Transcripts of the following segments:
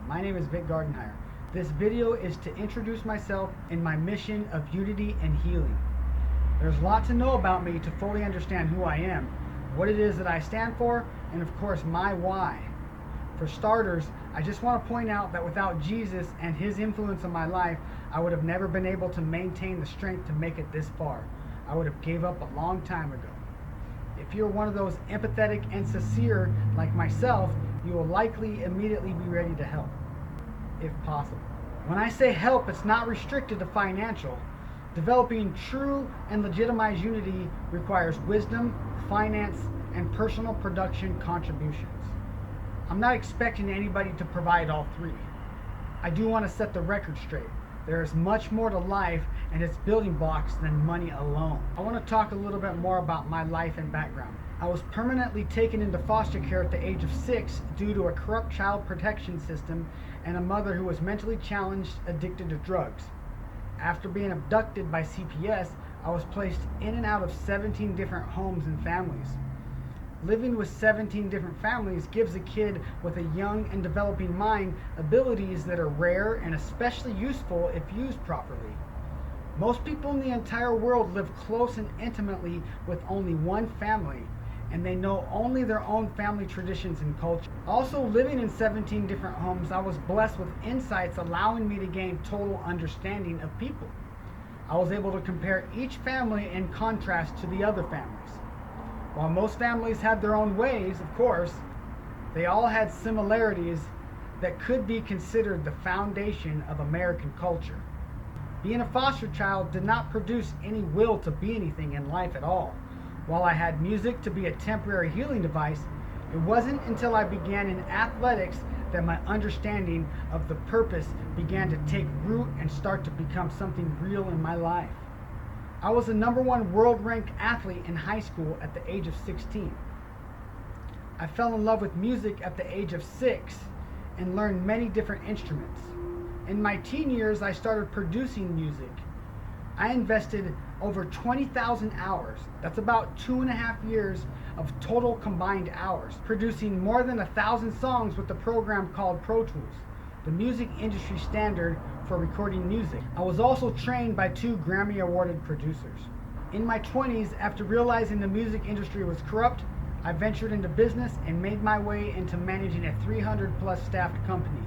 My name is Vic Gardenhire. This video is to introduce myself and my mission of unity and healing. There's a lot to know about me to fully understand who I am, what it is that I stand for, and of course my why. For starters, I just want to point out that without Jesus and his influence on my life, I would have never been able to maintain the strength to make it this far. I would have gave up a long time ago. If you're one of those empathetic and sincere like myself, you will likely immediately be ready to help, if possible. When I say help, it's not restricted to financial. Developing true and legitimized unity requires wisdom, finance, and personal production contributions. I'm not expecting anybody to provide all three. I do want to set the record straight. There is much more to life and its building blocks than money alone. I want to talk a little bit more about my life and background. I was permanently taken into foster care at the age of 6 due to a corrupt child protection system and a mother who was mentally challenged, addicted to drugs. After being abducted by CPS, I was placed in and out of 17 different homes and families. Living with 17 different families gives a kid with a young and developing mind abilities that are rare and especially useful if used properly. Most people in the entire world live close and intimately with only one family, and they know only their own family traditions and culture. Also, living in 17 different homes, I was blessed with insights allowing me to gain total understanding of people. I was able to compare each family in contrast to the other families. While most families had their own ways, of course, they all had similarities that could be considered the foundation of American culture. Being a foster child did not produce any will to be anything in life at all. While I had music to be a temporary healing device, it wasn't until I began in athletics that my understanding of the purpose began to take root and start to become something real in my life. I was a #1 world-ranked athlete in high school at the age of 16. I fell in love with music at the age of 6 and learned many different instruments. In my teen years, I started producing music. I invested over 20,000 hours. That's about 2.5 years of total combined hours, producing more than 1,000 songs with a program called Pro Tools, the music industry standard for recording music. I was also trained by 2 Grammy-awarded producers. In my 20s, after realizing the music industry was corrupt, I ventured into business and made my way into managing a 300-plus staffed company.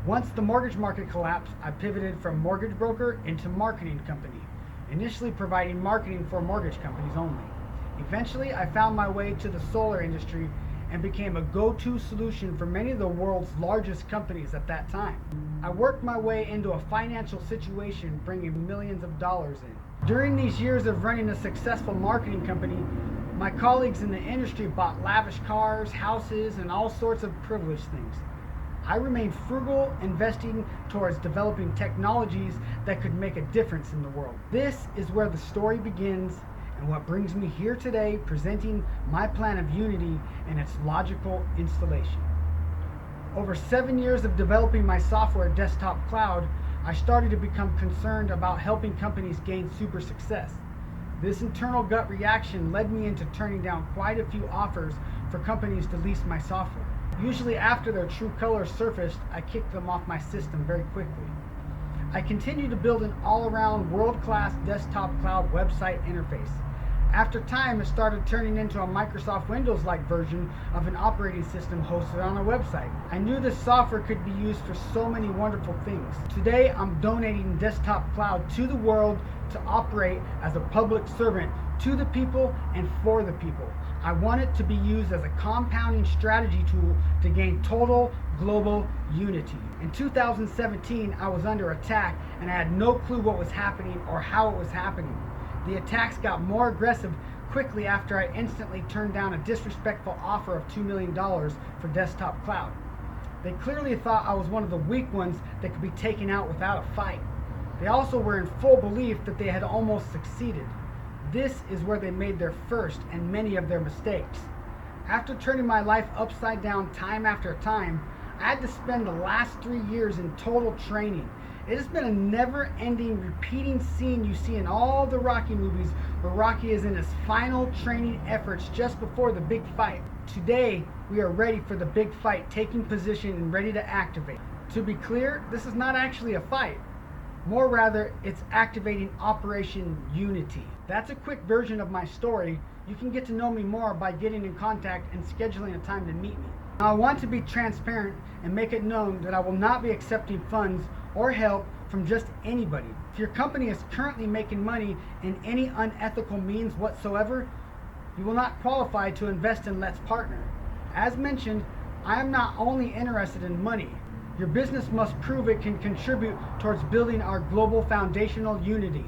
Once the mortgage market collapsed, I pivoted from mortgage broker into marketing company, initially providing marketing for mortgage companies only. Eventually, I found my way to the solar industry and became a go-to solution for many of the world's largest companies at that time. I worked my way into a financial situation bringing millions of dollars in. During these years of running a successful marketing company, my colleagues in the industry bought lavish cars, houses, and all sorts of privileged things. I remained frugal, investing towards developing technologies that could make a difference in the world. This is where the story begins and what brings me here today, presenting my plan of unity and its logical installation. Over 7 years of developing my software desktop cloud, I started to become concerned about helping companies gain super success. This internal gut reaction led me into turning down quite a few offers for companies to lease my software. Usually after their true colors surfaced, I kicked them off my system very quickly. I continued to build an all-around world-class desktop cloud website interface. After time, it started turning into a Microsoft Windows-like version of an operating system hosted on a website. I knew this software could be used for so many wonderful things. Today, I'm donating desktop cloud to the world to operate as a public servant to the people and for the people. I want it to be used as a compounding strategy tool to gain total global unity. In 2017, I was under attack and I had no clue what was happening or how it was happening. The attacks got more aggressive quickly after I instantly turned down a disrespectful offer of $2 million for desktop cloud. They clearly thought I was one of the weak ones that could be taken out without a fight. They also were in full belief that they had almost succeeded. This is where they made their first and many of their mistakes. After turning my life upside down time after time, I had to spend the last 3 years in total training. It has been a never-ending, repeating scene you see in all the Rocky movies where Rocky is in his final training efforts just before the big fight. Today, we are ready for the big fight, taking position and ready to activate. To be clear, this is not actually a fight. More rather, it's activating Operation Unity. That's a quick version of my story. You can get to know me more by getting in contact and scheduling a time to meet me. Now, I want to be transparent and make it known that I will not be accepting funds or help from just anybody. If your company is currently making money in any unethical means whatsoever, you will not qualify to invest in Let's Partner. As mentioned, I am not only interested in money. Your business must prove it can contribute towards building our global foundational unity.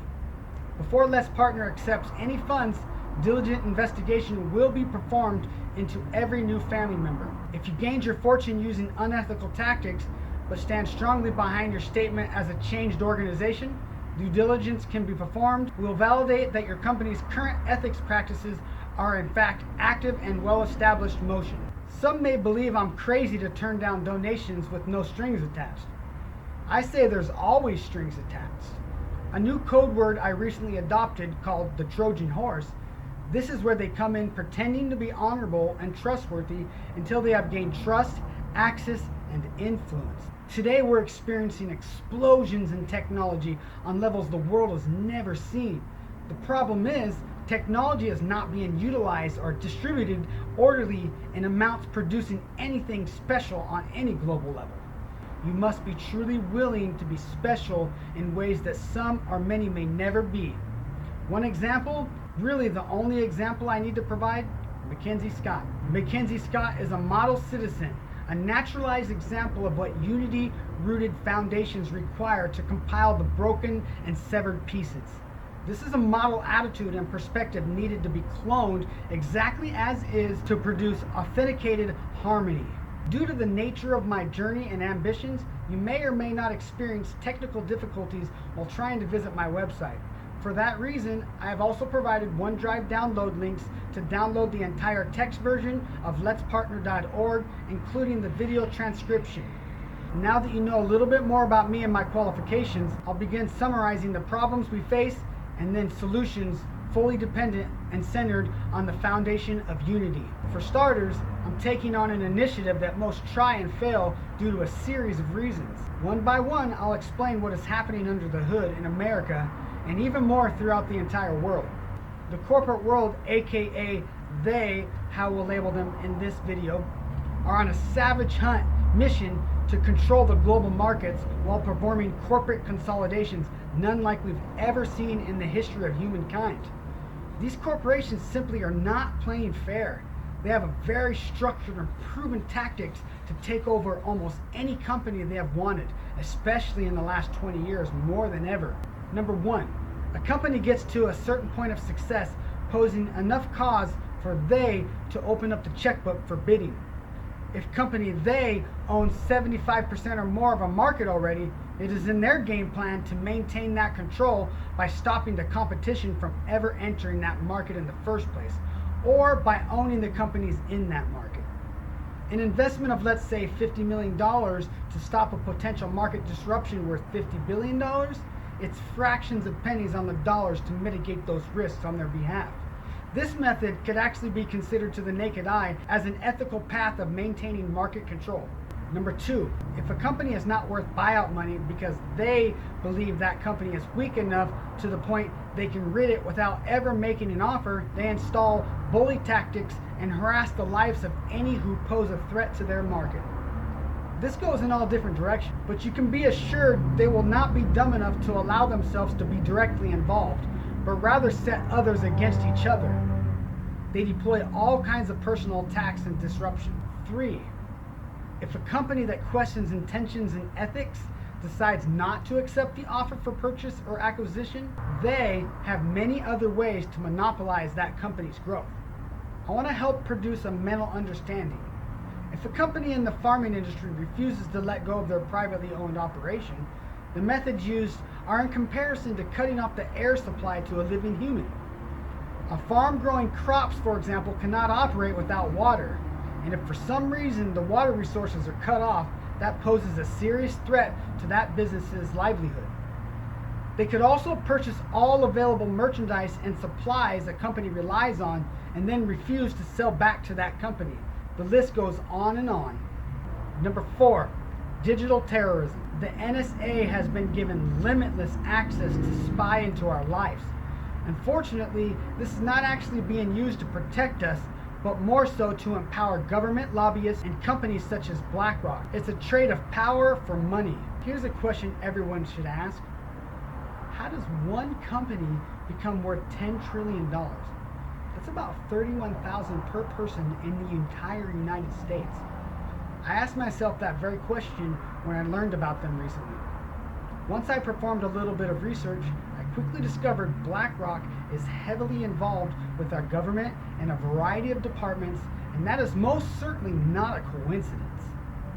Before Let's Partner accepts any funds, diligent investigation will be performed into every new family member. If you gained your fortune using unethical tactics, but stand strongly behind your statement as a changed organization, due diligence can be performed. We will validate that your company's current ethics practices are in fact active and well-established motion. Some may believe I'm crazy to turn down donations with no strings attached. I say there's always strings attached. A new code word I recently adopted called the Trojan horse. This is where they come in pretending to be honorable and trustworthy until they have gained trust, access, and influence. Today we're experiencing explosions in technology on levels the world has never seen. The problem is, technology is not being utilized or distributed orderly in amounts producing anything special on any global level. You must be truly willing to be special in ways that some or many may never be. One example, really the only example I need to provide, Mackenzie Scott. Mackenzie Scott is a model citizen, a naturalized example of what unity-rooted foundations require to compile the broken and severed pieces. This is a model attitude and perspective needed to be cloned exactly as is to produce authenticated harmony. Due to the nature of my journey and ambitions, you may or may not experience technical difficulties while trying to visit my website. For that reason, I have also provided OneDrive download links to download the entire text version of letspartner.org, including the video transcription. Now that you know a little bit more about me and my qualifications, I'll begin summarizing the problems we face and then solutions fully dependent and centered on the foundation of unity. For starters, I'm taking on an initiative that most try and fail due to a series of reasons. One by one, I'll explain what is happening under the hood in America and even more throughout the entire world. The corporate world, aka they, how we'll label them in this video, are on a savage hunt mission to control the global markets while performing corporate consolidations none like we've ever seen in the history of humankind. These corporations simply are not playing fair. They have a very structured and proven tactics to take over almost any company they have wanted, especially in the last 20 years more than ever. Number one, a company gets to a certain point of success, posing enough cause for they to open up the checkbook for bidding. If company they owns 75% or more of a market already, it is in their game plan to maintain that control by stopping the competition from ever entering that market in the first place, or by owning the companies in that market. An investment of, let's say, $50 million to stop a potential market disruption worth $50 billion, it's fractions of pennies on the dollars to mitigate those risks on their behalf. This method could actually be considered to the naked eye as an ethical path of maintaining market control. Number two, if a company is not worth buyout money because they believe that company is weak enough to the point they can rid it without ever making an offer, they install bully tactics and harass the lives of any who pose a threat to their market. This goes in all different directions, but you can be assured they will not be dumb enough to allow themselves to be directly involved, but rather set others against each other. They deploy all kinds of personal attacks and disruption. 3. If a company that questions intentions and ethics decides not to accept the offer for purchase or acquisition, they have many other ways to monopolize that company's growth. I want to help produce a mental understanding. If a company in the farming industry refuses to let go of their privately owned operation, the methods used are in comparison to cutting off the air supply to a living human. A farm growing crops, for example, cannot operate without water, and if for some reason the water resources are cut off, that poses a serious threat to that business's livelihood. They could also purchase all available merchandise and supplies a company relies on and then refuse to sell back to that company. The list goes on and on. Number 4, digital terrorism. The NSA has been given limitless access to spy into our lives. Unfortunately, this is not actually being used to protect us, but more so to empower government lobbyists and companies such as BlackRock. It's a trade of power for money. Here's a question everyone should ask. How does one company become worth $10 trillion? That's about $31,000 per person in the entire United States. I asked myself that very question when I learned about them recently. Once I performed a little bit of research, I quickly discovered BlackRock is heavily involved with our government and a variety of departments, and that is most certainly not a coincidence.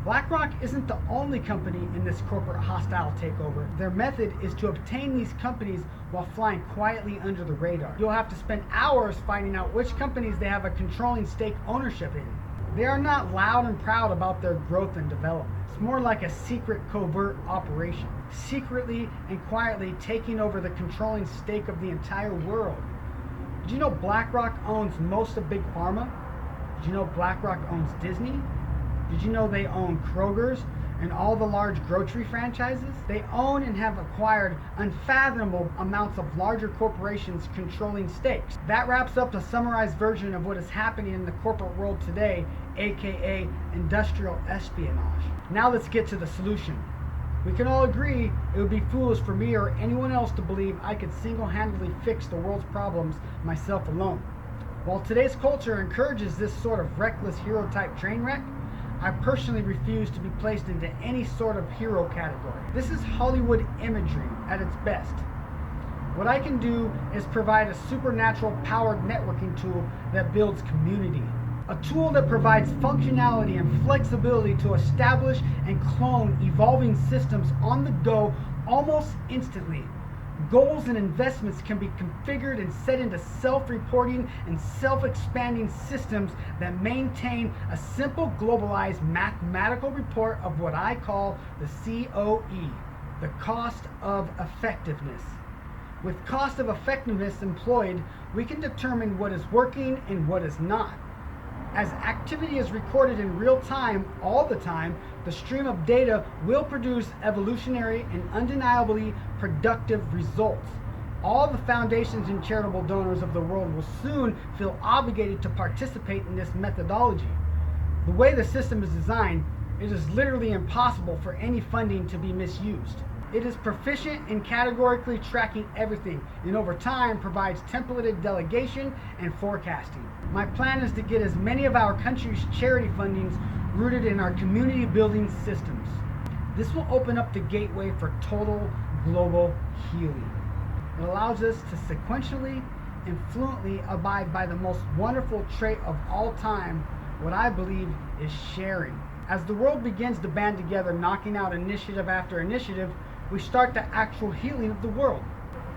BlackRock isn't the only company in this corporate hostile takeover. Their method is to obtain these companies while flying quietly under the radar. You'll have to spend hours finding out which companies they have a controlling stake ownership in. They are not loud and proud about their growth and development. It's more like a secret covert operation, secretly and quietly taking over the controlling stake of the entire world. Did you know BlackRock owns most of Big Pharma? Did you know BlackRock owns Disney? Did you know they own Kroger's and all the large grocery franchises? They own and have acquired unfathomable amounts of larger corporations controlling stakes. That wraps up the summarized version of what is happening in the corporate world today, aka industrial espionage. Now let's get to the solution. We can all agree it would be foolish for me or anyone else to believe I could single-handedly fix the world's problems myself alone. While today's culture encourages this sort of reckless hero-type train wreck, I personally refuse to be placed into any sort of hero category. This is Hollywood imagery at its best. What I can do is provide a supernatural powered networking tool that builds community. A tool that provides functionality and flexibility to establish and clone evolving systems on the go almost instantly. Goals and investments can be configured and set into self-reporting and self-expanding systems that maintain a simple globalized mathematical report of what I call the COE, the cost of effectiveness. With cost of effectiveness employed, we can determine what is working and what is not. As activity is recorded in real time, all the time, the stream of data will produce evolutionary and undeniably productive results. All the foundations and charitable donors of the world will soon feel obligated to participate in this methodology. The way the system is designed, it is literally impossible for any funding to be misused. It is proficient in categorically tracking everything, and over time provides templated delegation and forecasting. My plan is to get as many of our country's charity fundings rooted in our community building systems. This will open up the gateway for total global healing. It allows us to sequentially and fluently abide by the most wonderful trait of all time, what I believe is sharing. As the world begins to band together, knocking out initiative after initiative, we start the actual healing of the world.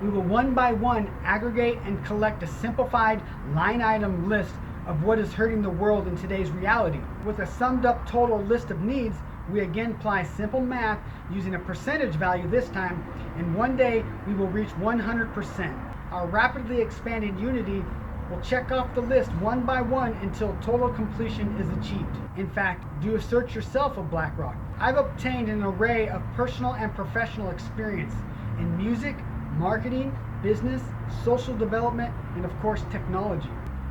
We will one by one aggregate and collect a simplified line item list of what is hurting the world in today's reality. With a summed up total list of needs, we again apply simple math using a percentage value this time, and one day we will reach 100%. Our rapidly expanding unity will check off the list one by one until total completion is achieved. In fact, do a search yourself of BlackRock. I've obtained an array of personal and professional experience in music, marketing, business, social development, and of course technology.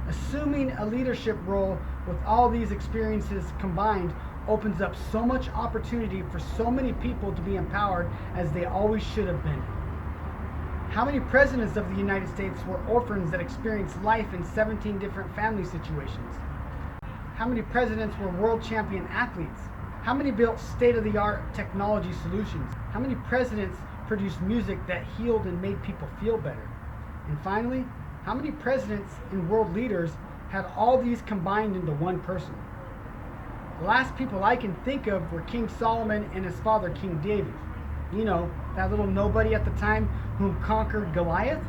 Assuming a leadership role with all these experiences combined opens up so much opportunity for so many people to be empowered as they always should have been. How many presidents of the United States were orphans that experienced life in 17 different family situations? How many presidents were world champion athletes? How many built state-of-the-art technology solutions? How many presidents produced music that healed and made people feel better? And finally, how many presidents and world leaders had all these combined into one person? The last people I can think of were King Solomon and his father, King David. You know, that little nobody at the time whom conquered Goliath?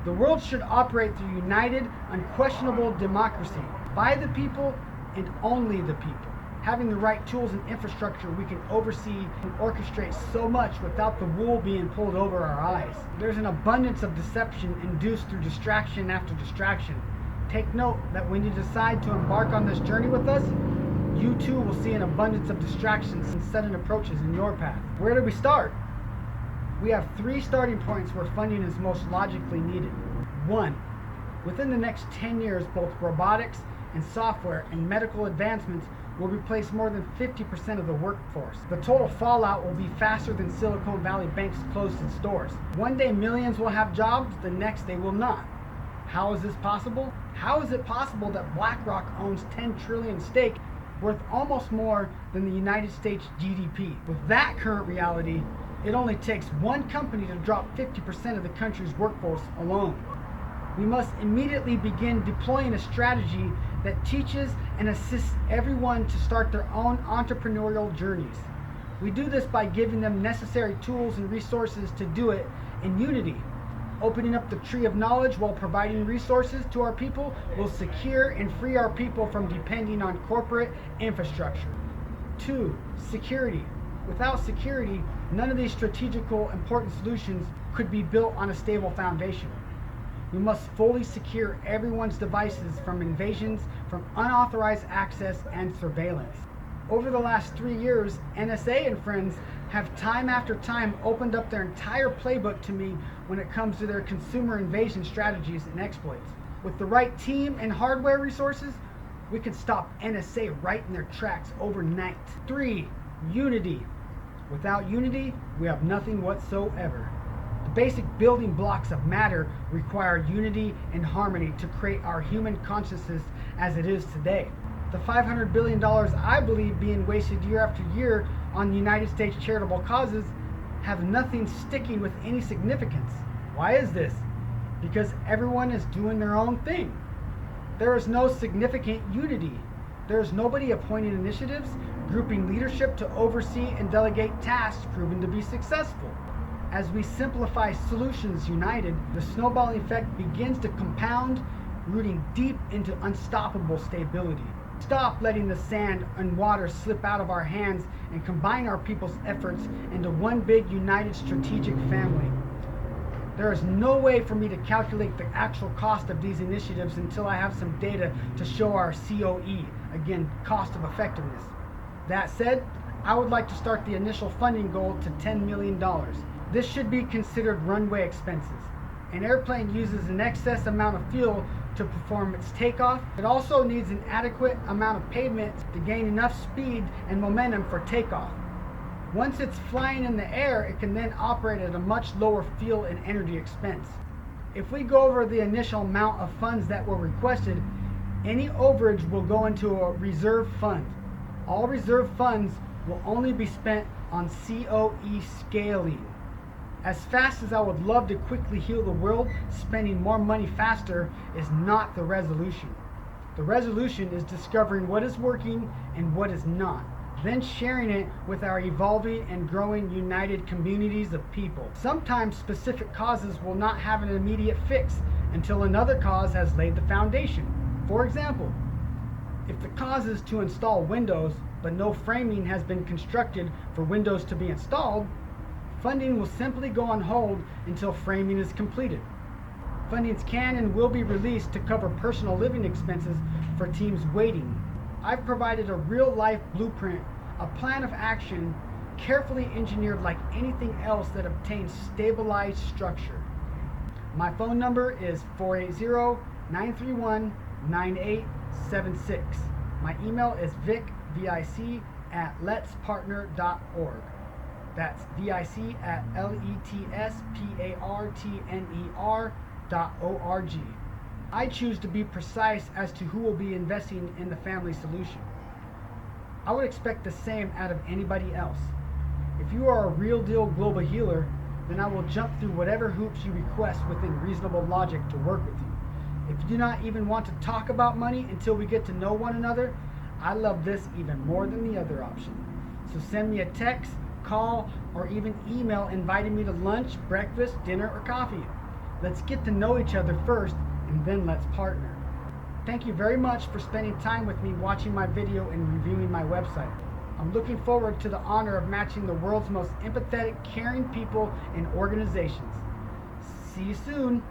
The world should operate through united, unquestionable democracy, by the people and only the people. Having the right tools and infrastructure, we can oversee and orchestrate so much without the wool being pulled over our eyes. There's an abundance of deception induced through distraction after distraction. Take note that when you decide to embark on this journey with us, you too will see an abundance of distractions and sudden approaches in your path. Where do we start? We have 3 starting points where funding is most logically needed. 1. Within the next 10 years, both robotics and software and medical advancements will replace more than 50% of the workforce. The total fallout will be faster than Silicon Valley banks closed its doors. One day millions will have jobs, the next they will not. How is this possible? How is it possible that BlackRock owns 10 trillion stake, worth almost more than the United States GDP? With that current reality, it only takes one company to drop 50% of the country's workforce alone. We must immediately begin deploying a strategy that teaches and assists everyone to start their own entrepreneurial journeys. We do this by giving them necessary tools and resources to do it in unity. Opening up the tree of knowledge while providing resources to our people will secure and free our people from depending on corporate infrastructure. 2. Security. Without security, none of these strategical important solutions could be built on a stable foundation. We must fully secure everyone's devices from invasions, from unauthorized access and surveillance. Over the last 3 years, NSA and friends have time after time opened up their entire playbook to me when it comes to their consumer invasion strategies and exploits. With the right team and hardware resources, we can stop NSA right in their tracks overnight. 3. Unity. Without unity, we have nothing whatsoever. The basic building blocks of matter require unity and harmony to create our human consciousness as it is today. The $500 billion I believe being wasted year after year on United States charitable causes have nothing sticking with any significance. Why is this? Because everyone is doing their own thing. There is no significant unity. There is nobody appointing initiatives, grouping leadership to oversee and delegate tasks proven to be successful. As we simplify solutions united, the snowball effect begins to compound, rooting deep into unstoppable stability. Stop letting the sand and water slip out of our hands and combine our people's efforts into one big united strategic family. There is no way for me to calculate the actual cost of these initiatives until I have some data to show our COE, again, cost of effectiveness. That said, I would like to start the initial funding goal to $10 million. This should be considered runway expenses. An airplane uses an excess amount of fuel to perform its takeoff. It also needs an adequate amount of pavement to gain enough speed and momentum for takeoff. Once it's flying in the air, it can then operate at a much lower fuel and energy expense. If we go over the initial amount of funds that were requested, any overage will go into a reserve fund. All reserve funds will only be spent on COE scaling. As fast as I would love to quickly heal the world, spending more money faster is not the resolution. The resolution is discovering what is working and what is not, then sharing it with our evolving and growing united communities of people. Sometimes specific causes will not have an immediate fix until another cause has laid the foundation. For example, if the cause is to install windows, but no framing has been constructed for windows to be installed, funding will simply go on hold until framing is completed. Fundings can and will be released to cover personal living expenses for teams waiting. I've provided a real-life blueprint, a plan of action, carefully engineered like anything else that obtains stabilized structure. My phone number is 480-931-9876. My email is vic@letspartner.org. That's vic@letspartner.org. I choose to be precise as to who will be investing in the family solution. I would expect the same out of anybody else. If you are a real deal global healer, then I will jump through whatever hoops you request within reasonable logic to work with you. If you do not even want to talk about money until we get to know one another, I love this even more than the other option. So send me a text, call, or even email inviting me to lunch, breakfast, dinner, or coffee. Let's get to know each other first, and then let's partner. Thank you very much for spending time with me watching my video and reviewing my website. I'm looking forward to the honor of matching the world's most empathetic, caring people and organizations. See you soon.